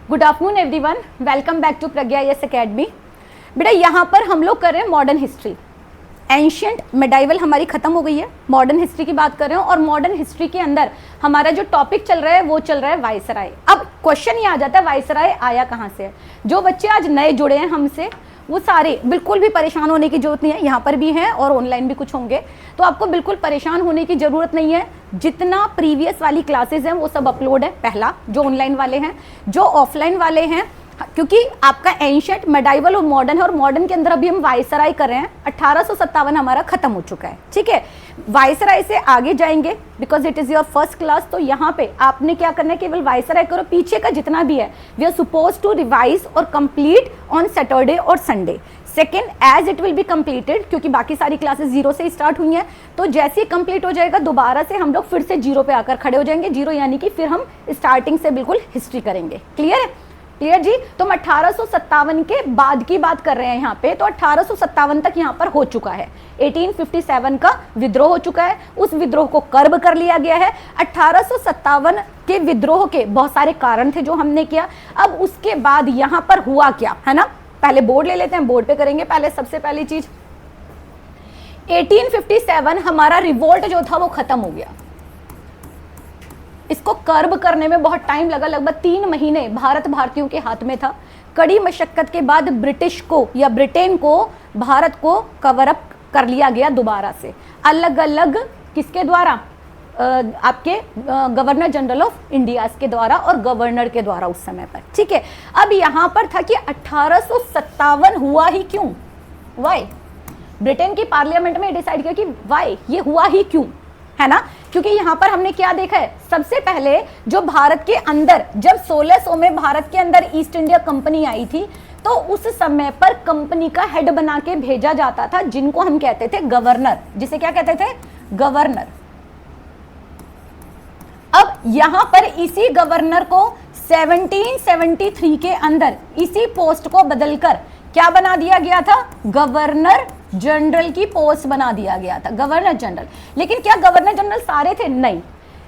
Good afternoon everyone, welcome back to Pragya IAS Academy. बेटा यहाँ पर हम लोग कर रहे हैं मॉडर्न हिस्ट्री। एंशियंट मेडाइवल हमारी खत्म हो गई है, मॉडर्न हिस्ट्री की बात कर रहे हैं और मॉडर्न हिस्ट्री के अंदर हमारा जो टॉपिक चल रहा है वो चल रहा है वायसराय। अब क्वेश्चन ये आ जाता है वायसराय आया कहाँ से है। जो बच्चे आज नए जुड़े हैं हमसे वो सारे बिल्कुल भी परेशान होने की जरूरत नहीं है, यहाँ पर भी हैं और ऑनलाइन भी कुछ होंगे, तो आपको बिल्कुल परेशान होने की जरूरत नहीं है। जितना प्रीवियस वाली क्लासेस हैं वो सब अपलोड है, पहला जो ऑनलाइन वाले हैं, जो ऑफलाइन वाले हैं, क्योंकि आपका एंशिएंट मेडाइवल और मॉडर्न है और मॉडर्न के अंदर अभी हम वायसराय कर रहे हैं। 1857 हमारा खत्म हो चुका है, ठीक है। वायसराय से आगे जाएंगे because it is your first class. तो यहाँ पे आपने क्या करना है, केवल वायसराय करो, पीछे का जितना भी है we are suppose to revise और कंप्लीट ऑन सैटरडे और Sunday. Second, as it will be completed, क्योंकि बाकी सारी क्लासेस जीरो से स्टार्ट हुई हैं, तो जैसे ही कंप्लीट हो जाएगा दोबारा से हम लोग फिर से जीरो पे आकर खड़े हो जाएंगे। जीरो यानी कि फिर हम स्टार्टिंग से बिल्कुल हिस्ट्री करेंगे। क्लियर है? क्लियर जी। तो हम 1857 के बाद की बात कर रहे हैं यहाँ पे, तो 1857 तक यहाँ पर हो चुका है। 1857 का विद्रोह हो चुका है, उस विद्रोह को कर्ब कर लिया गया है। 1857 के विद्रोह के बहुत सारे कारण थे जो हमने किया। अब उसके बाद यहाँ पर हुआ क्या, है ना। पहले बोर्ड ले लेते हैं, बोर्ड पे करेंगे। पहले सबसे पहली चीज 1857 हमारा रिवोल्ट जो था वो खत्म हो गया। इसको कर्ब करने में बहुत टाइम लगा, लगभग 3 महीने भारत भारतीयों के हाथ में था। कड़ी मशक्कत के बाद ब्रिटिश को या ब्रिटेन को भारत को कवर अप कर लिया गया दोबारा से, अलग अलग किसके द्वारा, आपके गवर्नर जनरल ऑफ इंडिया के द्वारा और गवर्नर के द्वारा उस समय पर, ठीक है। अब यहां पर था कि 1857 हुआ ही क्यों, वाई। ब्रिटेन की पार्लियामेंट में डिसाइड किया कि वाई, ये हुआ ही क्यों, है ना। क्योंकि यहां पर हमने क्या देखा है, सबसे पहले जो भारत के अंदर जब 1600 में भारत के अंदर ईस्ट इंडिया कंपनी आई थी, तो उस समय पर कंपनी का हेड बना के भेजा जाता था जिनको हम कहते थे गवर्नर, जिसे क्या कहते थे, गवर्नर। अब यहां पर इसी गवर्नर को 1773 के अंदर इसी पोस्ट को बदलकर क्या बना दिया गया था, गवर्नर जनरल की पोस्ट बना दिया गया था, गवर्नर जनरल। लेकिन क्या गवर्नर जनरल सारे थे, नहीं।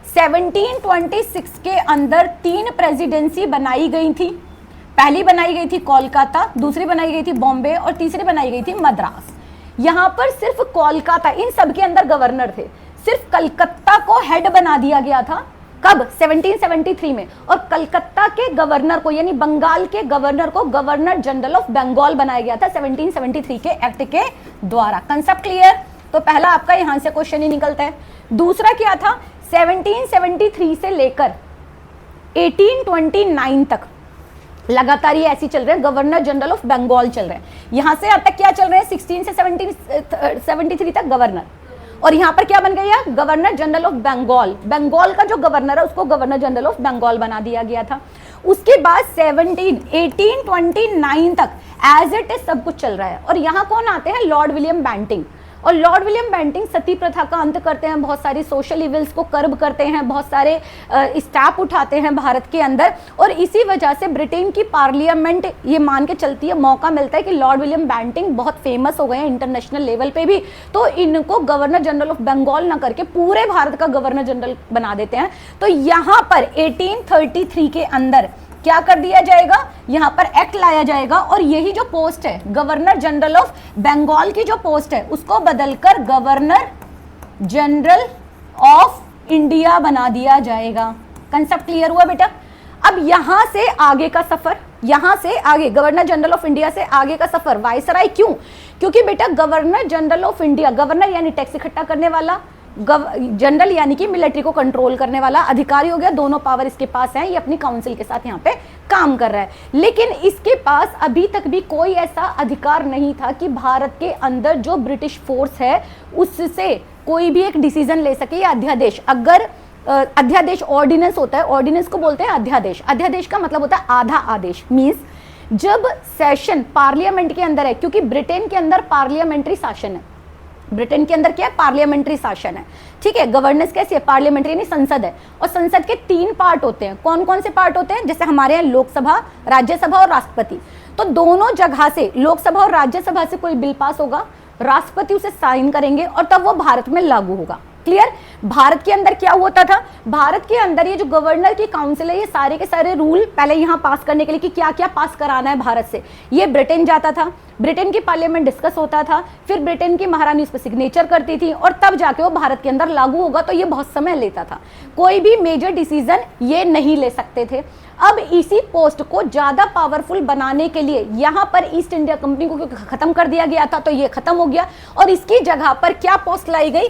1726 के अंदर 3 प्रेसिडेंसी बनाई गई थी। पहली बनाई गई थी कोलकाता, दूसरी बनाई गई थी बॉम्बे और तीसरी बनाई गई थी मद्रास। यहां पर सिर्फ कोलकाता, इन सब के अंदर गवर्नर थे, सिर्फ कलकत्ता को हेड बना दिया गया था। कब, 1773 में। और कलकत्ता के गवर्नर को यानी बंगाल के गवर्नर को गवर्नर जनरल ऑफ बंगाल बनाया गया था 1773 के एक्ट के द्वारा। Concept clear? तो पहला आपका यहां से क्वेश्चन ही निकलता है। दूसरा क्या था, 1773 से लेकर 1829 तक लगातार ये ऐसी चल रहे हैं, गवर्नर जनरल ऑफ बंगाल चल रहे हैं। यहां से अब तक क्या चल रहे हैं, 16 से 1773 तक गवर्नर, और यहां पर क्या बन गया, governor general of Bengal. Bengal का जो गवर्नर है उसको गवर्नर जनरल ऑफ बंगाल बना दिया गया था। उसके बाद 1829 तक एज इट इज सब कुछ चल रहा है। और यहां कौन आते हैं, लॉर्ड विलियम बेंटिंग। और लॉर्ड विलियम बेंटिंग सती प्रथा का अंत करते हैं, बहुत सारी सोशल इविल्स को कर्ब करते हैं, बहुत सारे स्टेप उठाते हैं भारत के अंदर। और इसी वजह से ब्रिटेन की पार्लियामेंट ये मान के चलती है, मौका मिलता है कि लॉर्ड विलियम बेंटिंग बहुत फेमस हो गए हैं इंटरनेशनल लेवल पे भी, तो इनको गवर्नर जनरल ऑफ बंगाल ना करके पूरे भारत का गवर्नर जनरल बना देते हैं। तो यहाँ पर 1833 के अंदर क्या कर दिया जाएगा, यहां पर एक्ट लाया जाएगा और यही जो पोस्ट है गवर्नर जनरल ऑफ बंगाल की जो पोस्ट है उसको बदलकर गवर्नर जनरल ऑफ इंडिया बना दिया जाएगा। कंसेप्ट क्लियर हुआ बेटा? अब यहां से आगे का सफर, यहां से आगे गवर्नर जनरल ऑफ इंडिया से आगे का सफर वायसराय क्यों, क्योंकि बेटा governor general of India, governor यानी टैक्स इकट्ठा करने वाला, जनरल यानी कि मिलिट्री को कंट्रोल करने वाला अधिकारी हो गया। दोनों पावर इसके पास है, ये अपनी काउंसिल के साथ यहाँ पे काम कर रहा है। लेकिन इसके पास अभी तक भी कोई ऐसा अधिकार नहीं था कि भारत के अंदर जो ब्रिटिश फोर्स है उससे कोई भी एक डिसीजन ले सके या अध्यादेश। अगर अध्यादेश ऑर्डिनेंस होता है, ऑर्डिनेंस को बोलते हैं अध्यादेश। अध्यादेश का मतलब होता है आधा आदेश, मीन्स जब सेशन पार्लियामेंट के अंदर है, क्योंकि ब्रिटेन के अंदर पार्लियामेंट्री शासन है, ब्रिटेन के अंदर क्या है, पार्लियामेंट्री शासन है, ठीक है। गवर्नेंस कैसी है, पार्लियामेंट्री यानी संसद है। और संसद के 3 पार्ट होते हैं। कौन कौन से पार्ट होते हैं, जैसे हमारे यहाँ लोकसभा, राज्यसभा और राष्ट्रपति। तो दोनों जगह से, लोकसभा और राज्यसभा से कोई बिल पास होगा, राष्ट्रपति उसे साइन करेंगे और तब वो भारत में लागू होगा। क्लियर। भारत के अंदर क्या होता था, भारत के अंदर ये जो गवर्नर की काउंसिल है, ये सारे के सारे रूल पहले यहाँ पास करने के लिए कि क्या क्या पास कराना है भारत से, ये ब्रिटेन जाता था, ब्रिटेन की पार्लियामेंट डिस्कस होता था, फिर ब्रिटेन की महारानी उस पर सिग्नेचर करती थी और तब जाके वो भारत के अंदर लागू होगा। तो ये बहुत समय लेता था, कोई भी मेजर डिसीजन ये नहीं ले सकते थे। अब इसी पोस्ट को ज्यादा पावरफुल बनाने के लिए यहाँ पर ईस्ट इंडिया कंपनी को खत्म कर दिया गया था, तो ये खत्म हो गया और इसकी जगह पर क्या पोस्ट लाई गई,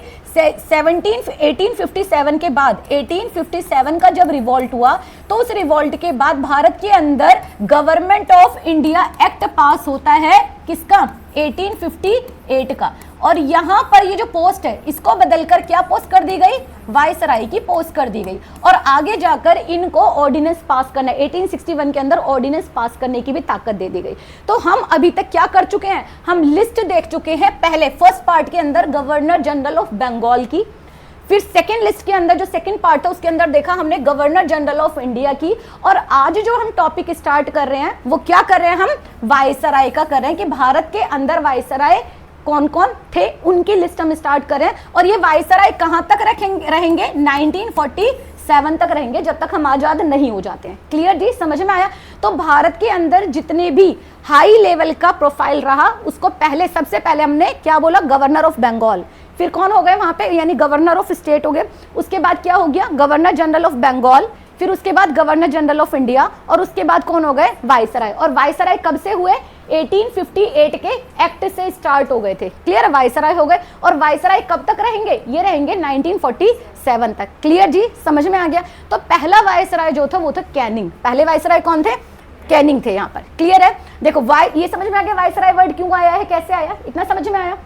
1857 के बाद, 1857 का जब रिवॉल्ट हुआ तो उस रिवॉल्ट के बाद भारत के अंदर गवर्नमेंट ऑफ इंडिया एक्ट पास होता है, किसका, 1858 का। और यहां पर ये जो पोस्ट है इसको बदलकर क्या पोस्ट कर दी गई, वायसराय की पोस्ट कर दी गई। और आगे जाकर इनको ऑर्डिनेंस पास करना, 1861 के अंदर ऑर्डिनेंस पास करने की भी ताकत दे दी गई। तो हम अभी तक क्या कर चुके हैं, हम लिस्ट देख चुके हैं। पहले फर्स्ट पार्ट के अंदर गवर्नर जनरल ऑफ बंगाल की, फिर सेकेंड लिस्ट के अंदर जो सेकेंड पार्ट है उसके अंदर देखा हमने गवर्नर जनरल ऑफ इंडिया की। और आज जो हम टॉपिक स्टार्ट कर रहे हैं वो क्या कर रहे हैं, हम वायसराय का कर रहे हैं कि भारत के अंदर वायसराय कौन कौन थे उनकी लिस्ट हम स्टार्ट करें। और ये वायसराय कहां तक रहेंगे, 1947 तक रहेंगे, जब तक हम आजाद नहीं हो जाते हैं। क्लियर जी, समझ में आया। तो भारत के अंदर जितने भी हाई लेवल का प्रोफाइल रहा उसको पहले, सबसे पहले हमने क्या बोला, गवर्नर ऑफ बंगाल, फिर कौन हो गए वहां पे, यानी गवर्नर ऑफ स्टेट हो गए, उसके बाद क्या हो गया, गवर्नर जनरल ऑफ बंगाल, फिर उसके बाद गवर्नर जनरल ऑफ इंडिया, और उसके बाद कौन हो गए, वायसराय। और वायसराय कब से हुए, 1858 के एक्ट से स्टार्ट हो गए थे। क्लियर, वायसराय हो गए। और वायसराय कब तक रहेंगे, ये रहेंगे 1947 तक। क्लियर जी, समझ में आ गया। तो पहला वायसराय जो था वो था कैनिंग। पहले वायसराय कौन थे, कैनिंग थे यहाँ पर। क्लियर है, देखो ये समझ में आ गया वायसराय वर्ड क्यों आया है, कैसे आया, इतना समझ में आया।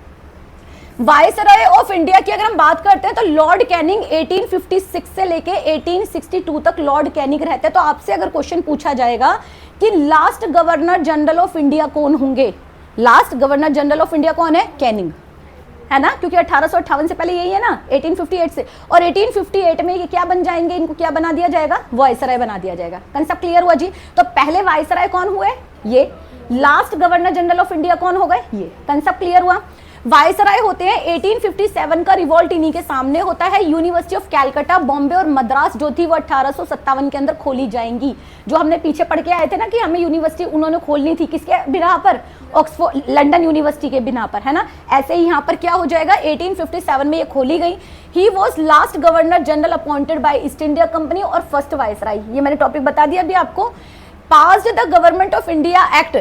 वायसराय ऑफ इंडिया की अगर हम बात करते हैं तो लॉर्ड कैनिंग 1856 से लेके 1862 तक लॉर्ड कैनिंग रहते हैं। तो आपसे अगर क्वेश्चन पूछा जाएगा कि last governor general of India कौन होंगे, last governor general of India कौन है, कैनिंग, है ना, क्योंकि 1858 से पहले यही है ना, 1858 से। और 1858 में ये क्या बन जाएंगे, इनको क्या बना दिया जाएगा, वायसराय बना दिया जाएगा। कंसेप्ट क्लियर हुआ जी। तो पहले वायसराय कौन हुए, ये, last governor general of India कौन हो गए, ये। कंसेप्ट क्लियर हुआ। वायसराय होते हैं 1857 का रिवॉल्ट इन्हीं के सामने होता है। यूनिवर्सिटी ऑफ कैलकाटा, बॉम्बे और मद्रास जो थी वो 1857 के अंदर खोली जाएंगी। जो हमने पीछे पढ़ के आए थे ना कि हमें यूनिवर्सिटी उन्होंने खोलनी थी, किसके बिना पर, ऑक्सफोर्ड, लंदन यूनिवर्सिटी के बिना पर, है ना। ऐसे ही यहाँ पर क्या हो जाएगा, 1857 में ये खोली गई। He was last governor general appointed by east India company और फर्स्ट वायसराय, ये मैंने टॉपिक बता दिया अभी आपको। Passed the government of India act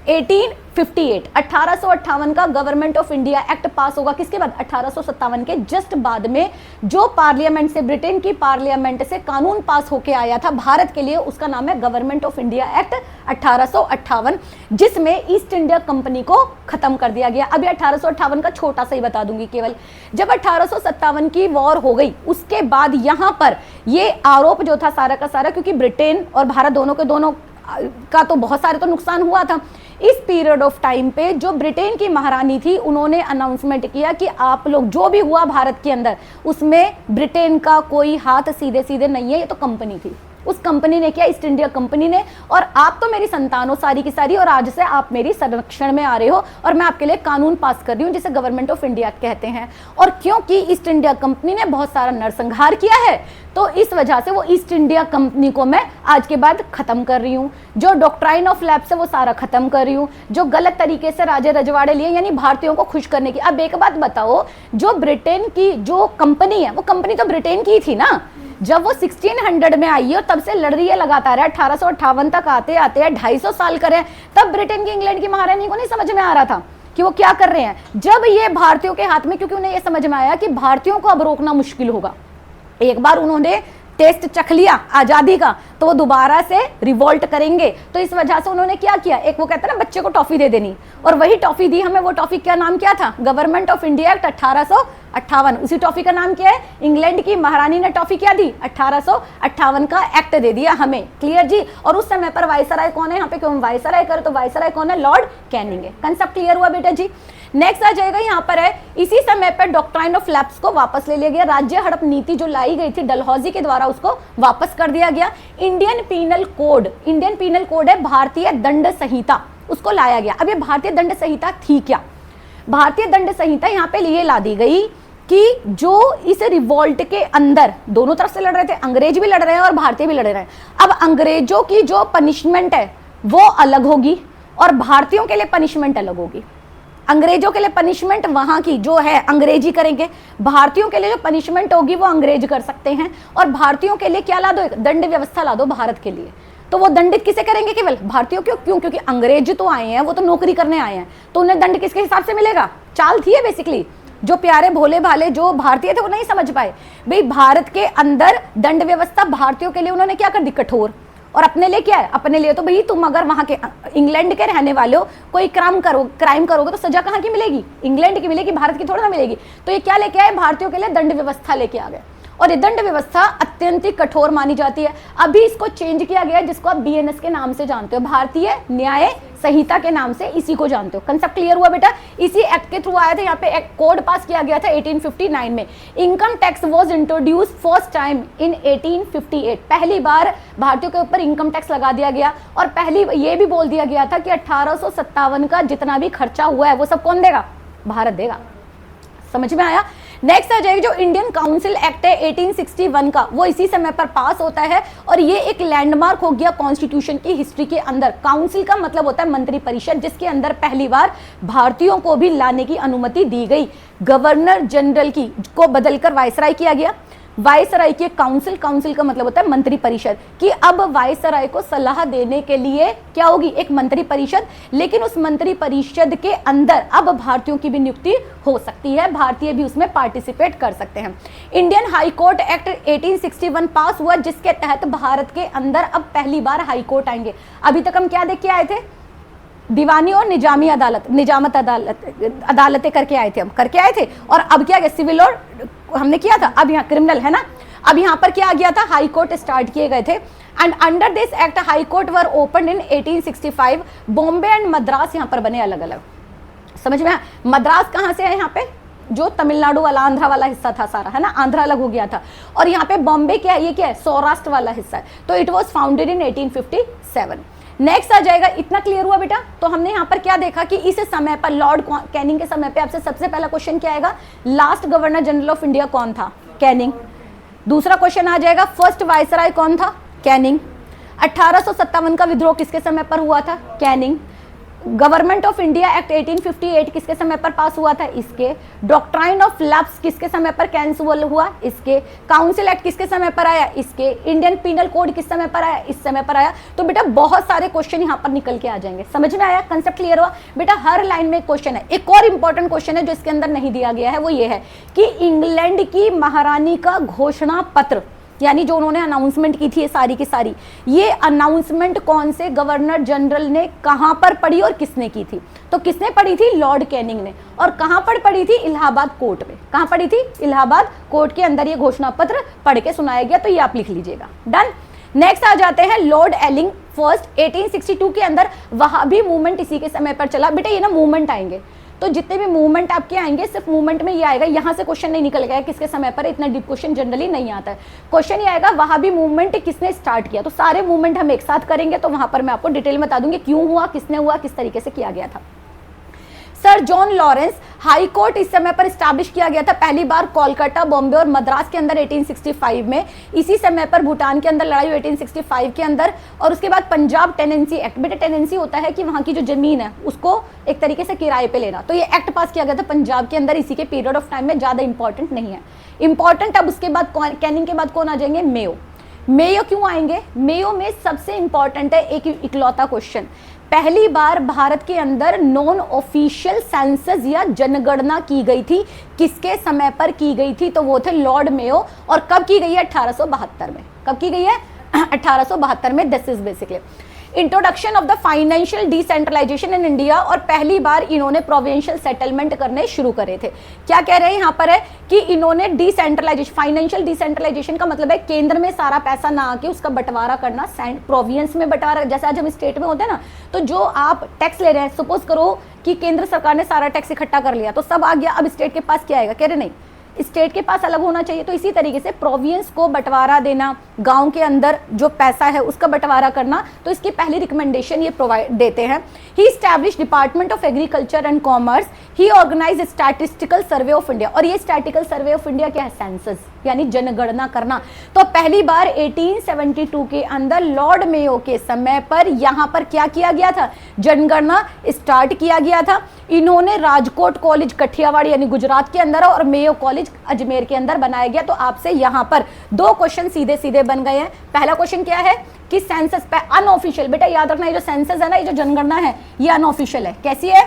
1858, 1858 का गवर्नमेंट ऑफ इंडिया एक्ट पास होगा, किसके बाद, 1857 के जस्ट बाद में। जो पार्लियामेंट से, ब्रिटेन की पार्लियामेंट से कानून पास होके आया था भारत के लिए, उसका नाम है गवर्नमेंट ऑफ इंडिया एक्ट 1858, जिसमें ईस्ट इंडिया कंपनी को खत्म कर दिया गया। अभी 1858 का छोटा सा ही बता दूंगी केवल। जब 1857 की वॉर हो गई उसके बाद यहाँ पर ये आरोप जो था सारा का सारा, क्योंकि ब्रिटेन और भारत दोनों के दोनों का तो बहुत सारे तो नुकसान हुआ था। इस पीरियड ऑफ टाइम पे जो ब्रिटेन की महारानी थी उन्होंने अनाउंसमेंट किया कि आप लोग जो भी हुआ भारत के अंदर उसमें ब्रिटेन का कोई हाथ सीधे सीधे नहीं है, ये तो कंपनी थी। उस कंपनी ने किया, ईस्ट इंडिया कंपनी ने, और आप तो मेरी संतान हो सारी की सारी, और आज से आप मेरी संरक्षण में आ रहे हो और मैं आपके लिए कानून पास कर रही हूँ जिसे गवर्नमेंट ऑफ इंडिया कहते हैं। और क्योंकि ईस्ट इंडिया कंपनी ने बहुत सारा नरसंहार किया है तो इस वजह से वो ईस्ट इंडिया कंपनी को मैं आज के बाद खत्म कर रही हूँ। जो डॉक्ट्राइन ऑफ लैप्स है वो सारा खत्म कर रही हूँ, जो गलत तरीके से राजे रजवाड़े लिए यानी भारतीयों को खुश करने की। अब एक बात बताओ, जो ब्रिटेन की जो कंपनी है वो कंपनी तो ब्रिटेन की थी ना, जब वो 1600 में आई है और तब से लड़ रही है लगातार, 1858 तक आते आते 250 साल करे, तब ब्रिटेन की, इंग्लैंड की महारानी को नहीं समझ में आ रहा था कि वो क्या कर रहे हैं। जब ये भारतीयों के हाथ में, क्योंकि उन्हें ये समझ में आया कि भारतीयों को अब रोकना मुश्किल होगा, एक बार उन्होंने टेस्ट चख लिया आजादी का तो वो दोबारा से रिवोल्ट करेंगे। तो इस वजह से उन्होंने क्या किया, एक वो कहते हैं ना बच्चे को टॉफी दे देनी, और वही टॉफी दी हमें। वो टॉफी क्या नाम क्या था, गवर्नमेंट ऑफ इंडिया एक्ट 1858। उसी टॉफी का नाम क्या है, इंग्लैंड की महारानी ने टॉफी क्या दी, 1858 का एक्ट दे दिया हमें। क्लियर जी। और उस समय पर वायसराय कौन है, यहाँ पे क्यों वायसराय करे तो वायसराय कौन है, लॉर्ड कैनिंग है। कंसेप्ट क्लियर हुआ बेटा जी। नेक्स्ट आ जाएगा यहाँ पर है, इसी समय पर डॉक्ट्राइन ऑफ लैप्स को वापस ले लिया गया। राज्य हड़प नीति जो लाई गई थी डलहौजी के द्वारा, उसको वापस कर दिया गया। Indian penal code, Indian penal code है भारतीय दंड संहिता, उसको लाया गया। अब ये भारतीय दंड संहिता थी क्या, भारतीय दंड संहिता यहाँ पे लिए ला दी गई कि जो इस रिवॉल्ट के अंदर दोनों तरफ से लड़ रहे थे, अंग्रेज भी लड़ रहे हैं और भारतीय भी लड़ रहे हैं। अब अंग्रेजों की जो पनिशमेंट है वो अलग होगी और भारतीयों के लिए पनिशमेंट अलग होगी। अंग्रेजों के लिए पनिशमेंट वहां की जो है अंग्रेजी करेंगे, भारतीयों के लिए जो पनिशमेंट होगी वो अंग्रेज कर सकते हैं। और भारतीयों के लिए क्या ला दो, दंड व्यवस्था ला दो भारत के लिए। तो वो दंडित किसे करेंगे, केवल भारतीयों क्यों? क्योंकि अंग्रेज तो आए हैं, वो तो नौकरी करने आए हैं, तो उन्हें दंड किसके हिसाब से मिलेगा? चाल थी है बेसिकली। जो प्यारे भोले भाले जो भारतीय थे वो नहीं समझ पाए भाई भारत के अंदर दंड व्यवस्था भारतीयों के लिए उन्होंने क्या कर दी, कठोर। और अपने लिए क्या है, अपने लिए तो भाई तुम अगर वहां के इंग्लैंड के रहने वाले हो, कोई क्राइम करोगे तो सजा कहाँ की मिलेगी? इंग्लैंड की मिलेगी, भारत की थोड़ा ना मिलेगी। तो ये क्या लेके आए, भारतीयों के लिए दंड व्यवस्था लेके आ गए। और ये दंड व्यवस्था अत्यंत ही कठोर मानी जाती है। अभी इसको चेंज किया गया है, जिसको आप बीएनएस के नाम से जानते हो, भारतीय न्याय संहिता के नाम से इसी को जानते हो। कंसेप्ट क्लियर हुआ बेटा? इसी एक्ट के थ्रू आया था, यहाँ पे एक कोड पास किया गया था 1859 में। Income tax was introduce first time in 1858। पहली बार भारतीयों के ऊपर इनकम टैक्स लगा दिया गया। और पहली ये भी बोल दिया गया था कि 1857 का जितना भी खर्चा हुआ है वो सब कौन देगा? भारत देगा। समझ में आया? नेक्स्ट आ जाएगा जो इंडियन काउंसिल एक्ट है 1861 का, वो इसी समय पर पास होता है। और ये एक लैंडमार्क हो गया कॉन्स्टिट्यूशन की हिस्ट्री के अंदर। काउंसिल का मतलब होता है मंत्री परिषद, जिसके अंदर पहली बार भारतीयों को भी लाने की अनुमति दी गई। गवर्नर जनरल की को बदलकर वायसराय किया गया। वायसराय की काउंसिल, काउंसिल का मतलब होता है मंत्री परिषद, कि अब वायसराय को सलाह देने के लिए क्या होगी, एक मंत्री परिषद। लेकिन उस मंत्री परिषद के अंदर अब भारतीयों की भी नियुक्ति हो सकती है, भारतीय भी उसमें पार्टिसिपेट कर सकते हैं। इंडियन हाई कोर्ट एक्ट 1861 पास हुआ, जिसके तहत भारत के अंदर अब पहली बार हाई कोर्ट आएंगे। अभी तक हम क्या देख के आए थे, दीवानी और निजामी अदालत, निजामत अदालतें करके आए थे, हम करके आए थे। और अब क्या गया, सिविल और हमने किया था, अब यहाँ क्रिमिनल है ना। अब यहाँ पर क्या आ गया था, हाई कोर्ट स्टार्ट किए गए थे। And under this act high court were open in 1865। Bombay and Madras यहाँ पर बने अलग अलग। समझ में? मद्रास कहाँ से है, यहाँ पे जो तमिलनाडु वाला आंध्रा वाला हिस्सा था सारा, है ना, आंध्रा अलग हो गया था। और यहाँ पे बॉम्बे क्या है, ये क्या है, सौराष्ट्र वाला हिस्सा है। तो it was founded in 1857। Next आ जाएगा, इतना क्लियर हुआ बेटा? तो हमने यहाँ पर क्या देखा कि इस समय पर लॉर्ड कैनिंग के समय पे आपसे सबसे पहला क्वेश्चन क्या आएगा, last governor general of India कौन था? कैनिंग। दूसरा क्वेश्चन आ जाएगा, फर्स्ट वायसराय कौन था? कैनिंग। 1857 का विद्रोह किसके समय पर हुआ था? Canning. Government of India act 1858 किसके समय पर पास हुआ था? इसके। डॉक्ट्राइन ऑफ लैप्स किसके समय पर कैंसिल हुआ? इसके। काउंसिल एक्ट किसके समय पर आया? इसके। इंडियन पीनल कोड किस समय पर आया? इस समय पर आया। तो बेटा बहुत सारे क्वेश्चन यहाँ पर निकल के आ जाएंगे। समझ में आया? कंसेप्ट क्लियर हुआ? बेटा हर लाइन में क्वेश्चन है। एक और इंपॉर्टेंट क्वेश्चन है जो इसके अंदर नहीं दिया गया है, वो ये है कि इंग्लैंड की महारानी का घोषणा पत्र, यानी जो उन्होंने अनाउंसमेंट की थी ये सारी की सारी, ये अनाउंसमेंट कौन से गवर्नर जनरल ने कहां पर पढ़ी और किसने की थी? तो किसने पढ़ी थी? लॉर्ड कैनिंग ने। और कहां पर पढ़ी थी? इलाहाबाद कोर्ट में। कहां पढ़ी थी? इलाहाबाद कोर्ट के अंदर ये घोषणा पत्र पढ़ के सुनाया गया। तो ये आप लिख लीजिएगा। डन। नेक्स्ट आ जाते हैं लॉर्ड एलिंग फर्स्ट 1862 के अंदर। वहाबी मूवमेंट इसी के समय पर चला। बेटा ये ना मूवमेंट आएंगे, तो जितने भी मूवमेंट आपके आएंगे सिर्फ मूवमेंट में ये आएगा, यहाँ से क्वेश्चन नहीं निकल गया किसके समय पर, इतना डीप क्वेश्चन जनरली नहीं आता है। क्वेश्चन ये आएगा वहाबी मूवमेंट किसने स्टार्ट किया। तो सारे मूवमेंट हम एक साथ करेंगे, तो वहां पर मैं आपको डिटेल में बता दूंगी क्यों हुआ, किसने हुआ, किस तरीके से किया गया था। Sir John Lawrence high court इस समय पर स्टैब्लिश किया गया था पहली बार कोलकाता, बॉम्बे और मद्रास के अंदर 1865 में। इसी समय पर भूटान के अंदर लड़ाई 1865 के अंदर। और उसके बाद पंजाब टेनेंसी एक्ट। बेटा टेनेंसी होता है कि वहां की जो जमीन है उसको एक तरीके से किराए पे लेना। तो ये एक्ट पास किया गया था पंजाब के अंदर इसी के पीरियड ऑफ टाइम में, ज्यादा इंपॉर्टेंट नहीं है। इंपॉर्टेंट अब उसके बाद कैनिंग के बाद कौन आ जाएंगे? मेयो। मेयो क्यों आएंगे? मेयो में सबसे इंपॉर्टेंट है एक इकलौता क्वेश्चन, पहली बार भारत के अंदर नॉन ऑफिशियल सेंसस या जनगणना की गई थी। किसके समय पर की गई थी? तो वो थे लॉर्ड मेयो। और कब की गई है? 1872 में। कब की गई है? 1872 में। This is basically introduction of the financial decentralization in India. और पहली बार इन्होंने प्रोविंशियल सेटलमेंट करने शुरू करे थे। क्या कह रहे हैं यहाँ पर है कि इन्होंने डिसेंट्रलाइजेशन, फाइनेंशियल डिसेंट्रलाइजेशन का मतलब है केंद्र में सारा पैसा ना आके उसका बंटवारा करना, प्रोविंस में बंटवारा। जैसे आज हम स्टेट में होते हैं ना, तो जो आप टैक्स ले रहे हैं, सपोज करो कि केंद्र सरकार ने सारा टैक्स इकट्ठा कर लिया, तो सब आ गया, अब स्टेट के पास क्या आएगा? कह रहे नहीं, स्टेट के पास अलग होना चाहिए। तो इसी तरीके से प्रोविंस को बंटवारा देना, गांव के अंदर जो पैसा है उसका बंटवारा करना, तो इसकी पहली रिकमेंडेशन ये प्रोवाइड देते हैं। He establish department of agriculture and commerce, he organize statistical survey of India. और ये स्टैटिकल सर्वे ऑफ इंडिया क्या है? सेंसस, यानी जनगणना करना। तो पहली बार 1872 के अंदर लॉर्ड मेयो के समय पर यहां पर क्या किया गया था? जनगणना स्टार्ट किया गया था। इन्होंने राजकोट कॉलेज कठियावाड़ यानी गुजरात के अंदर और मेयो कॉलेज अजमेर के अंदर बनाया गया। तो आपसे यहां पर 2 क्वेश्चन सीधे सीधे बन गए हैं। पहला क्वेश्चन क्या है कि सेंसस पे अनऑफिशियल, बेटा याद रखना, ये जो सेंसस है ना, ये जो जनगणना है, ये अनऑफिशियल है। कैसी है?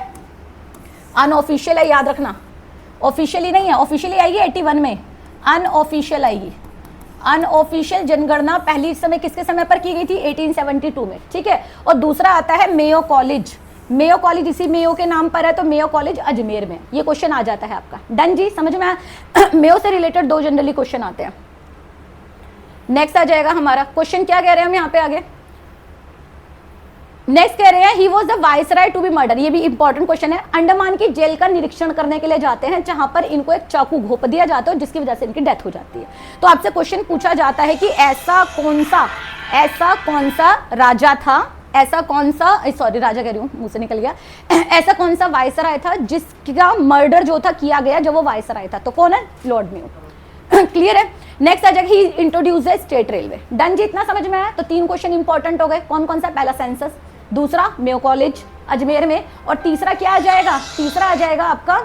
अनऑफिशियल है, याद रखना। ऑफिशियली नहीं है, ऑफिशियली आएगी 81 में, अनऑफिशियल आएगी। अनऑफिशियल जनगणना पहली समय किसके समय पर की गई थी? 1872 में, ठीक है। और दूसरा आता है मेयो कॉलेज। मेयो कॉलेज इसी मेयो के नाम पर है, तो मेयो कॉलेज अजमेर में। ये क्वेश्चन आ जाता है आपका। डन जी, समझ में आया? मेयो से रिलेटेड 2 जनरली क्वेश्चन आते हैं। नेक्स्ट आ जाएगा हमारा क्वेश्चन, क्या कह रहे हैं हम यहाँ पे आगे? नेक्स्ट कह रहे हैं he was the viceroy to be murder. ये भी इंपॉर्टेंट क्वेश्चन है। अंडमान की जेल का निरीक्षण करने के लिए जाते हैं, जहां पर इनको एक चाकू घोंप दिया जाता है, जिसकी वजह से इनकी डेथ हो जाती है। तो आपसे क्वेश्चन पूछा जाता है कि ऐसा कौन सा राजा था, ऐसा कौन सा, सॉरी राजा कह रही हूँ, मुंह से निकल गया, ऐसा कौन सा वाइसराय था जिसका मर्डर जो था किया गया जब वो वाइसराय था? तो कौन है? Lord Mayo. क्लियर है? नेक्स्ट आ जाएगा ही इंट्रोड्यूस स्टेट रेलवे। डन जी, इतना समझ में आया? तो 3 क्वेश्चन इंपॉर्टेंट हो गए। कौन कौन सा? पहला सेंसस, दूसरा मेयो कॉलेज अजमेर में, और तीसरा क्या आ जाएगा? तीसरा आ जाएगा आपका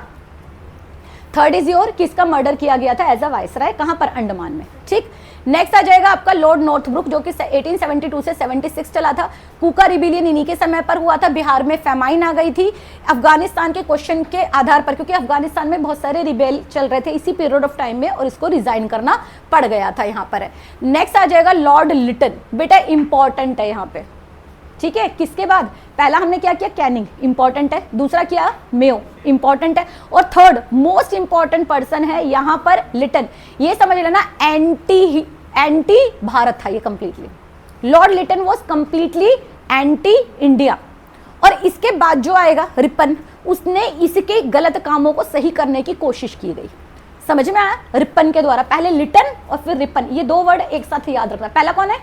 थर्ड इज योर, किसका मर्डर किया गया था एज अ वाइसराय, कहां पर? अंडमान में, ठीक। नेक्स्ट आ जाएगा आपका लॉर्ड नॉर्थब्रुक, जो कि 1872 से 76 चला था। कूका रिबिलियन इन्हीं के समय पर हुआ था। बिहार में फेमाइन आ गई थी अफगानिस्तान के क्वेश्चन के आधार पर, क्योंकि अफगानिस्तान में बहुत सारे रिबेल चल रहे थे इसी पीरियड ऑफ टाइम में, और इसको रिजाइन करना पड़ गया था। यहाँ पर है। नेक्स्ट आ जाएगा लॉर्ड लिटन, बेटा इंपॉर्टेंट है यहाँ पे, ठीक है। किसके बाद? पहला हमने क्या किया? कैनिंग, इंपॉर्टेंट है। दूसरा क्या? मेयो, इंपॉर्टेंट है। और थर्ड मोस्ट इंपॉर्टेंट पर्सन है यहाँ पर लिटन। ये समझ लेना, एंटी भारत था ये completely. Lord Lytton was completely anti India. और इसके बाद जो आएगा रिपन, उसने इसके गलत कामों को सही करने की कोशिश की गई। समझ में आया? रिपन के द्वारा। पहले लिटन और फिर रिपन, ये 2 वर्ड एक साथ याद रखना। पहला कौन है?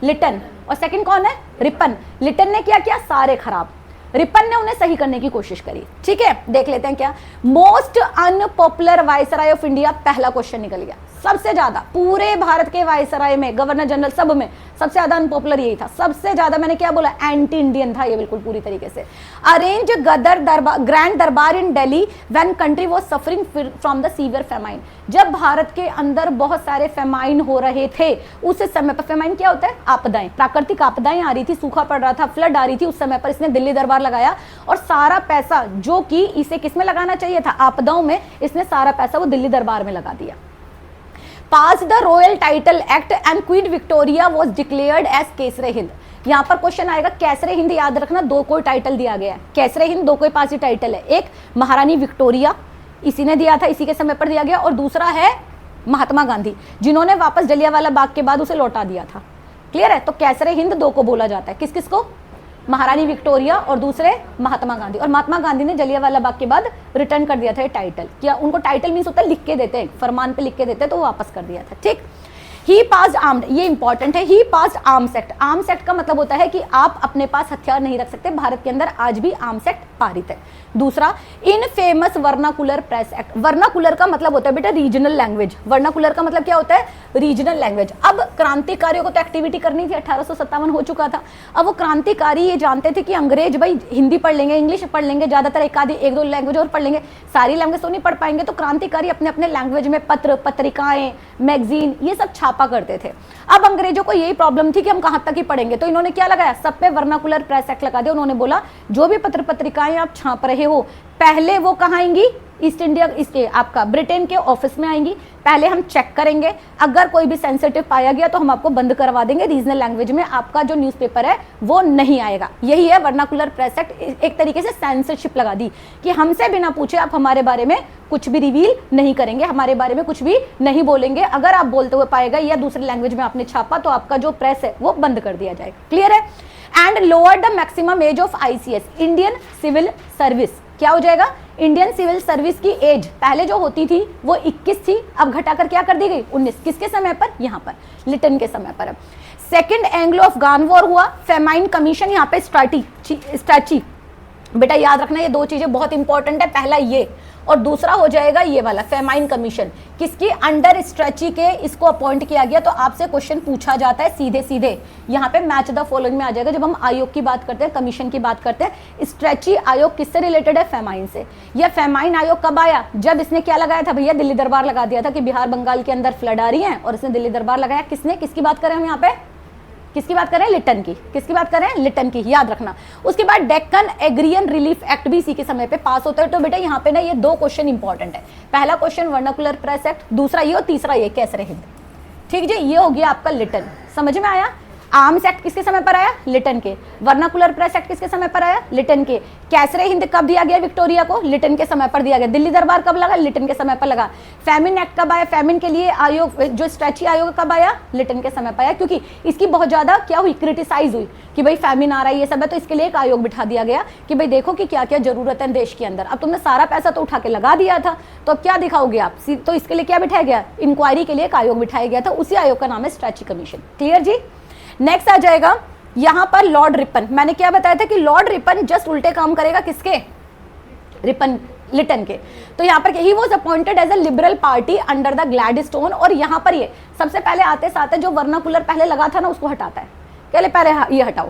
लिटन, और सेकंड कौन है? रिपन। लिटन ने क्या किया? सारे खराब। रिपन ने उन्हें सही करने की कोशिश करी, ठीक है। देख लेते हैं क्या most unpopular viceroy of India, पहला क्वेश्चन निकल गया। सबसे ज्यादा पूरे भारत के वाइसराय में, गवर्नर जनरल सब में सबसे ज्यादा अनपॉपुलर यही था। सबसे ज्यादा मैंने क्या बोला? एंटी इंडियन था ये बिल्कुल पूरी तरीके से। Arrange Gadar durbar, grand durbar in Delhi when country was suffering from the severe famine. जब भारत के अंदर बहुत सारे फेमाइन हो रहे थे उस समय पर, फेमाइन क्या होता है? आपदाएं, प्राकृतिक आपदाएं आ रही थी, सूखा पड़ रहा था, फ्लड आ रही थी, उस समय पर इसने दिल्ली दरबार लगाया और सारा पैसा जो कि इसे किसमें लगाना चाहिए था? आपदाओं में, इसने सारा पैसा वो दिल्ली दरबार में लगा दिया। Pass the royal title act and Queen Victoria was declared as Kaiser-e Hind. यहाँ पर क्वेश्चन आएगा केसरे हिंद, याद रखना 2 कोई टाइटल दिया गया है। केसरे हिंद 2 कोई पास ही टाइटल है। एक महारानी विक्टोरिया, इसी ने दिया था, इसी के समय पर दिया गया, और दूसरा है महात्मा गांधी, जिन्होंने वापस जलियांवाला बाग के बाद उसे लौटा दिया था। क्लियर है? तो केसरे हिंद 2 को बोला जाता है। किस किस को? महारानी विक्टोरिया और दूसरे महात्मा गांधी। और महात्मा गांधी ने जलियांवाला बाग के बाद रिटर्न कर दिया था ये टाइटल। क्या उनको टाइटल मीन्स होता है लिख के देते हैं, फरमान पे लिख के देते हैं, तो वो वापस कर दिया था, ठीक। ही पास्ड आर्म्ड, ये इंपॉर्टेंट है। He passed arms act. Arms act का मतलब होता है कि आप अपने पास हथियार नहीं रख सकते। भारत के अंदर आज भी आर्म्स एक्ट पारित है। दूसरा, in famous vernacular press act. Vernacular का मतलब होता है बेटा रीजनल लैंग्वेज। वर्नाकुलर का मतलब क्या होता है? Regional language. अब क्रांतिकारियों को तो एक्टिविटी करनी थी, 1857 हो चुका था। अब वो क्रांतिकारी ये जानते थे कि अंग्रेज भाई हिंदी पढ़ लेंगे, इंग्लिश पढ़ लेंगे, ज्यादातर एक दो लैंग्वेज और पढ़ लेंगे, सारी लैंग्वेज तो नहीं पढ़ पाएंगे। तो क्रांतिकारी अपने अपने लैंग्वेज में पत्र, पत्रिकाएं, मैगजीन ये सब छापा करते थे। अब अंग्रेजों को यही प्रॉब्लम थी कि हम कहां तक ही पढ़ेंगे, तो इन्होंने क्या लगाया? सब पे वर्नाकुलर प्रेस एक्ट लगा दिया। उन्होंने बोला जो भी पत्र पत्रिकाएं आप छाप रहे हो, पहले वो कहाँ आएंगी? ईस्ट इंडिया, इसके आपका ब्रिटेन के ऑफिस में आएंगी। पहले हम चेक करेंगे, अगर कोई भी सेंसिटिव पाया गया तो हम आपको बंद करवा देंगे। रीजनल लैंग्वेज में आपका जो न्यूज़पेपर है वो नहीं आएगा। यही है वर्नाकुलर प्रेस एक्ट। एक तरीके से सेंसरशिप लगा दी कि हमसे बिना पूछे आप हमारे बारे में कुछ भी रिवील नहीं करेंगे, हमारे बारे में कुछ भी नहीं बोलेंगे। अगर आप बोलते हुए पाएगा या दूसरी लैंग्वेज में आपने छापा तो आपका जो प्रेस है वो बंद कर दिया जाएगा। क्लियर है? And lower the maximum age of ICS, Indian civil service. क्या हो जाएगा? इंडियन सिविल सर्विस की एज पहले जो होती थी वो 21 थी, अब घटाकर क्या कर दी गई 19। किसके समय पर? यहाँ पर लिटन के समय पर। सेकेंड एंग्लो अफगान वॉर हुआ, फेमाइन कमीशन यहाँ पे स्ट्रैची। बेटा याद रखना ये दो चीजें बहुत इंपॉर्टेंट है, पहला ये और दूसरा हो जाएगा ये वाला फेमाइन कमीशन, किसकी अंडर स्ट्रैची के इसको अपॉइंट किया गया। तो आपसे क्वेश्चन पूछा जाता है सीधे सीधे यहाँ पे मैच द फॉलोइंग में आ जाएगा। जब हम आयोग की बात करते हैं, कमीशन की बात करते हैं, स्ट्रैची आयोग किससे रिलेटेड है? फेमाइन से। यह फेमाइन आयोग कब आया? जब इसने क्या लगाया था भैया? दिल्ली दरबार लगा दिया था कि बिहार बंगाल के अंदर फ्लड आ रही है और इसने दिल्ली दरबार लगाया। किसने? किसकी बात करें हम यहाँ पे? किसकी बात करें? लिटन की। किसकी बात करें? लिटन की, याद रखना। उसके बाद डेक्कन एग्रियन रिलीफ एक्ट भी इसी के समय पे पास होता है। तो बेटा यहाँ पे ना ये दो क्वेश्चन इंपॉर्टेंट है, पहला क्वेश्चन वर्नाकुलर प्रेस एक्ट, दूसरा ये और तीसरा ये कैसरे हिंद। ठीक जी, ये हो गया आपका लिटन। समझ में आया? आर्म्स एक्ट किसके समय पर आया? लिटन के। वर्नाकुलर प्रेस एक्ट किसके समय पर आया? लिटन के। कैसरे हिंद कब दिया गया विक्टोरिया को? लिटन के समय पर दिया गया। दिल्ली दरबार कब लगा? लिटन के समय पर लगा। फेमिन एक्ट कब आया? फेमिन के लिए आयोग जो स्ट्रैची आयोग कब आया? लिटन के समय पर आया, क्योंकि इसकी बहुत ज्यादा क्या हुई? क्रिटिसाइज हुई कि भाई फेमिन आ रहा है ये सब है, तो इसके लिए एक आयोग बिठा दिया गया कि भाई देखो कि क्या क्या जरूरत है देश के अंदर। अब तुमने सारा पैसा तो उठा के लगा दिया था, तो अब क्या दिखाओगे आप? तो इसके लिए क्या बिठाया गया? इंक्वायरी के लिए एक आयोग बिठाया गया था, उसी आयोग का नाम है स्ट्रैची कमीशन। क्लियर जी? नेक्स्ट आ जाएगा यहां पर लॉर्ड रिपन। मैंने क्या बताया था कि लॉर्ड रिपन जस्ट उल्टे काम करेगा किसके? रिपन, लिटन के। तो यहां पर he was appointed as a liberal party under the Gladstone. और यहां पर ये सबसे पहले आते साथ जो वर्नाकुलर पहले लगा था ना उसको हटाता है, पहले ये हटाओ।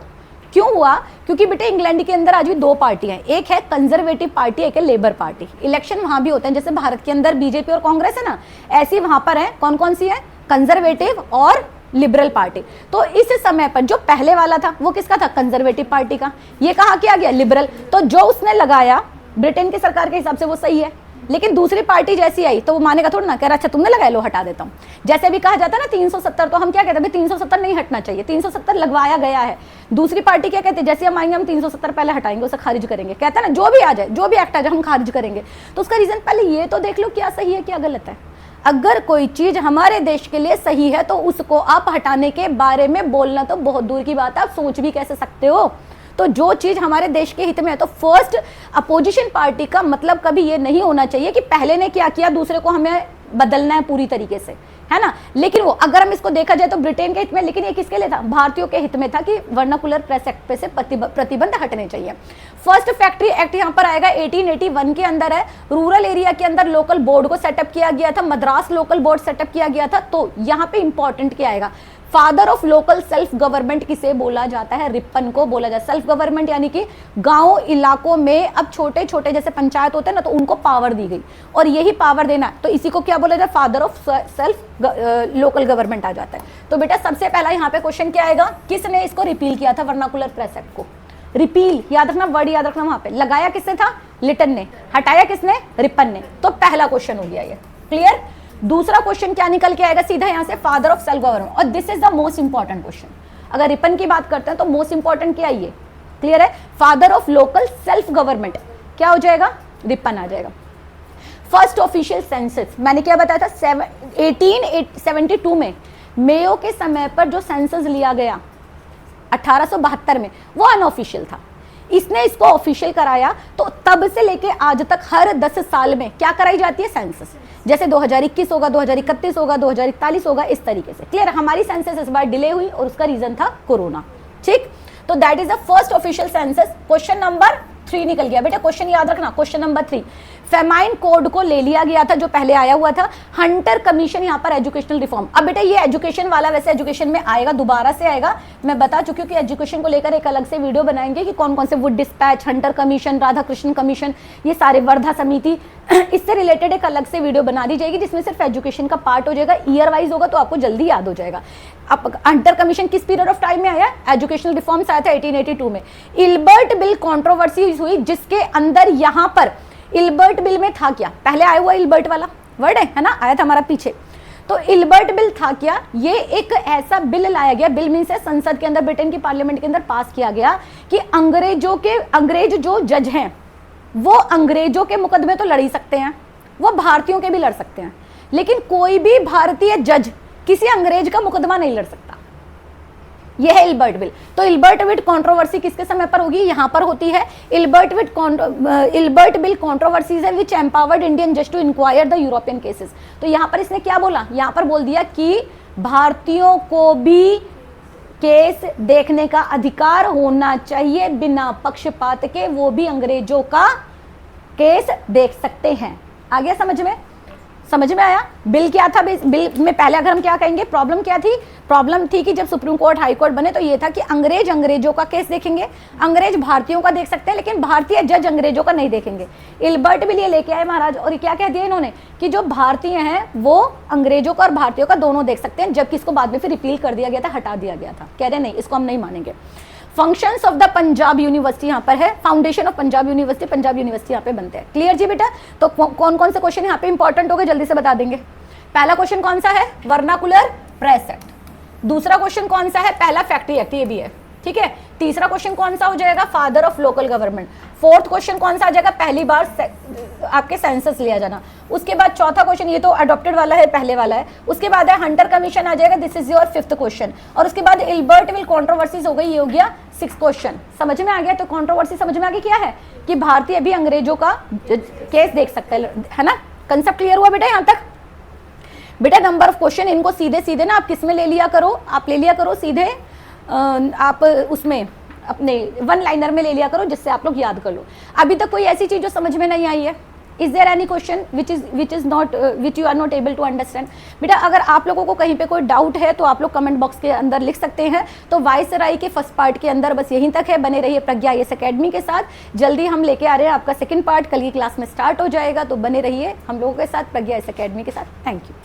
क्यों हुआ? क्योंकि बेटे इंग्लैंड के अंदर आज भी दो पार्टियां हैं, एक है कंजर्वेटिव पार्टी, एक है लेबर पार्टी। इलेक्शन वहां भी होते हैं, जैसे भारत के अंदर बीजेपी और कांग्रेस है ना, ऐसी वहां पर है। कौन कौन सी है? कंजर्वेटिव और लिबरल पार्टी। तो इस समय पर जो पहले वाला था वो किसका था? कंजर्वेटिव पार्टी का। ये कहा किया गया? लिबरल। तो जो उसने लगाया ब्रिटेन की सरकार के हिसाब से वो सही है, लेकिन दूसरी पार्टी जैसी आई तो वो मानेगा थोड़ा ना, कह रहा अच्छा तुमने लगाया लो हटा देता हूं। जैसे भी कहा जाता है ना 370, तो हम क्या कहते हैं? 370 नहीं हटना चाहिए, 370 लगवाया गया है। दूसरी पार्टी क्या कहते हैं? जैसे हम आएंगे हम 370 पहले हटाएंगे, उसे खारिज करेंगे। कहते हैं ना जो भी आ जाए, जो भी एक्ट आ जाए हम खारिज करेंगे। तो उसका रीजन पहले ये तो देख लो क्या सही है क्या गलत है। अगर कोई चीज हमारे देश के लिए सही है तो उसको आप हटाने के बारे में बोलना तो बहुत दूर की बात है, आप सोच भी कैसे सकते हो। तो जो चीज हमारे देश के हित में है, तो फर्स्ट अपोजिशन पार्टी का मतलब कभी ये नहीं होना चाहिए कि पहले ने क्या किया दूसरे को हमें बदलना है पूरी तरीके से, है ना। लेकिन वो अगर हम इसको देखा जाए तो ब्रिटेन के हित में, लेकिन ये किसके लिए था? भारतीयों के हित में था कि वर्नाकुलर प्रेस एक्ट पे से प्रतिबंध हटने चाहिए। फर्स्ट फैक्ट्री एक्ट यहाँ पर आएगा 1881 के अंदर है। रूरल एरिया के अंदर लोकल बोर्ड को सेटअप किया गया था, मद्रास लोकल बोर्ड सेटअप किया गया था। तो यहाँ पे इंपॉर्टेंट क्या आएगा? Father of local self government किसे बोला जाता है? रिपन को बोला जाता है। सेल्फ गवर्नमेंट यानी कि गांव इलाकों में अब छोटे छोटे जैसे पंचायत होते हैं ना, तो उनको पावर दी गई और यही पावर देना, तो इसी को क्या बोला जाता है? Father of self local government आ जाता है। तो बेटा सबसे पहला यहाँ पे क्वेश्चन क्या आएगा? किसने इसको रिपील किया था? वर्नाकुलर प्रेस एक्ट को रिपील, याद रखना, वर्ड याद रखना। वहां पे लगाया किसने था? लिटन ने। हटाया किसने? रिपन ने। तो पहला क्वेश्चन हो गया ये। क्लियर? दूसरा क्वेश्चन क्या निकल के आएगा सीधा यहाँ से? Father of self government. और this is the most important question. अगर रिपन की बात करते हैं तो मोस्ट इंपॉर्टेंट क्या है ये? क्लियर है? Father of local self government क्या हो जाएगा? रिपन आ जाएगा। फर्स्ट ऑफिशियल सेंसस मैंने क्या बताया था? 1872 में मेयो के समय पर जो सेंसस लिया गया 1872 में, वो अनऑफिशियल था। इसने इसको ऑफिशियल कराया। तो तब से लेके आज तक हर 10 साल में क्या कराई जाती है? सेंसस। जैसे 2021 होगा, 2031 होगा, 2041 होगा, इस तरीके से। क्लियर? हमारी सेंसस इस बार डिले हुई और उसका रीजन था कोरोना। ठीक, तो that is the first official census. Question number 3 निकल गया बेटा, क्वेश्चन याद रखना। क्वेश्चन नंबर 3, फेमाइन कोड को ले लिया गया था जो पहले आया हुआ था। हंटर कमीशन यहाँ पर एजुकेशनल रिफॉर्म। अब बेटा ये एजुकेशन वाला वैसे एजुकेशन में आएगा, दोबारा से आएगा। मैं बता चुकी हूँ कि एजुकेशन को लेकर एक अलग से वीडियो बनाएंगे कि कौन कौन से Wood dispatch, Hunter commission, Radha Krishna commission, ये सारे, वर्धा समिति, इससे रिलेटेड एक अलग से वीडियो बना दी जाएगी जिसमें सिर्फ एजुकेशन का पार्ट हो जाएगा। ईयर वाइज होगा तो आपको जल्दी याद हो जाएगा। अब हंटर कमीशन किस पीरियड ऑफ टाइम में आया? एजुकेशनल रिफॉर्म्स आया था 1882 में। इल्बर्ट बिल कंट्रोवर्सी हुई जिसके अंदर यहाँ पर इल्बर्ट बिल में था क्या? पहले आया हुआ इल्बर्ट वाला वर्ड है ना, आया था हमारा पीछे। तो इल्बर्ट बिल था क्या? ये एक ऐसा बिल लाया गया, बिल मीन्स है संसद के अंदर, ब्रिटेन की पार्लियामेंट के अंदर पास किया गया कि अंग्रेज जो जज हैं वो अंग्रेजों के मुकदमे तो लड़ ही सकते हैं, वो भारतीयों के भी लड़ सकते हैं, लेकिन कोई भी भारतीय जज किसी अंग्रेज का मुकदमा नहीं लड़ सकता। ये है इल्बर्ट बिल। तो इल्बर्ट बिल कंट्रोवर्सी किसके समय पर होगी, यहाँ पर होती है। इल्बर्ट बिल कंट्रोवर्सीज है which empowered Indian judges to inquire the European cases. तो यहाँ पर इसने क्या बोला, यहाँ पर बोल दिया कि भारतीयों को भी केस देखने का अधिकार होना चाहिए बिना पक्षपात के, वो भी अंग्रेजों का केस देख सकते हैं। आ गया समझ में आया। बिल क्या था, बिल में पहले अगर हम क्या कहेंगे, प्रॉब्लम क्या थी, प्रॉब्लम थी कि जब सुप्रीम कोर्ट हाई कोर्ट बने तो ये था कि अंग्रेज अंग्रेजों का केस देखेंगे, अंग्रेज भारतीयों का देख सकते हैं, लेकिन भारतीय जज अंग्रेजों का नहीं देखेंगे। इल्बर्ट बिल ये लेके आए महाराज, और क्या कह दिया इन्होंने कि जो भारतीय हैं वो अंग्रेजों का और भारतीयों का दोनों देख सकते हैं, जबकि इसको बाद में फिर रिपील कर दिया गया था, हटा दिया गया था। कह रहे नहीं, इसको हम नहीं मानेंगे। Functions of the Punjab university यहाँ पर है, फाउंडेशन ऑफ पंजाब यूनिवर्सिटी यहाँ पे बनते हैं। क्लियर जी बेटा। तो कौन कौन से क्वेश्चन यहाँ पे इंपॉर्टेंट हो गए, जल्दी से बता देंगे। पहला क्वेश्चन कौन सा है, वर्नाकुलर प्रेस एक्ट। दूसरा क्वेश्चन कौन सा है, पहला फैक्ट्री एक्ट, ये भी है, ठीक है। तीसरा क्वेश्चन कौन सा हो जाएगा, father of local government. Fourth question कौन सा आ जाएगा, पहली बार आपके सेंसस लिया जाना। उसके बाद चौथा क्वेश्चन, ये तो अडॉप्टेड वाला है, पहले वाला है। उसके बाद है हंटर कमीशन आ जाएगा, this is your fifth question. और उसके बाद इल्बर्ट बिल कंट्रोवर्सीज हो गई, ये हो गया सिक्स क्वेश्चन। समझ में आ गया। तो कंट्रोवर्सी समझ में आ गई क्या है, कि भारतीय भी अंग्रेजों का केस देख सकते हैं, है ना। कंसेप्ट क्लियर हुआ बेटा यहाँ तक। बेटा नंबर ऑफ क्वेश्चन इनको सीधे सीधे ना आप किस में ले लिया करो, आप ले लिया करो सीधे आप उसमें अपने वन लाइनर में ले लिया करो, जिससे आप लोग याद कर लो। अभी तक कोई ऐसी चीज जो समझ में नहीं आई है, is there any question which you are not able to understand. बेटा अगर आप लोगों को कहीं पे कोई डाउट है तो आप लोग कमेंट बॉक्स के अंदर लिख सकते हैं। तो वायसराय के फर्स्ट पार्ट के अंदर बस यहीं तक है, बने रहिए प्रज्ञा IAS अकेडमी के साथ। जल्दी हम लेके आ रहे हैं आपका सेकंड पार्ट, कल की क्लास में स्टार्ट हो जाएगा, तो बने रहिए हम लोगों के साथ, प्रज्ञा IAS अकेडमी के साथ। Thank you.